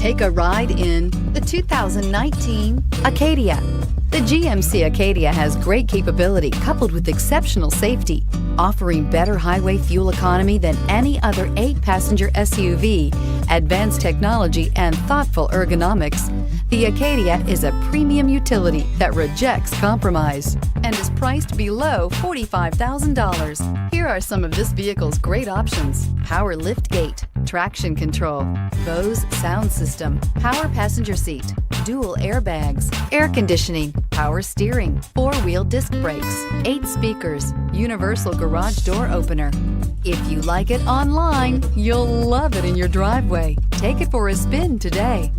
Take a ride in the 2019 Acadia. The GMC Acadia has great capability coupled with exceptional safety, offering better highway fuel economy than any other 8-passenger SUV, advanced technology, and thoughtful ergonomics. The Acadia is a premium utility that rejects compromise and is priced below $45,000. Here are some of this vehicle's great options: power liftgate, traction control, Bose sound system, power passenger seat, dual airbags, air conditioning, power steering, 4-wheel disc brakes, 8 speakers, universal garage door opener. If you like it online, you'll love it in your driveway. Take it for a spin today.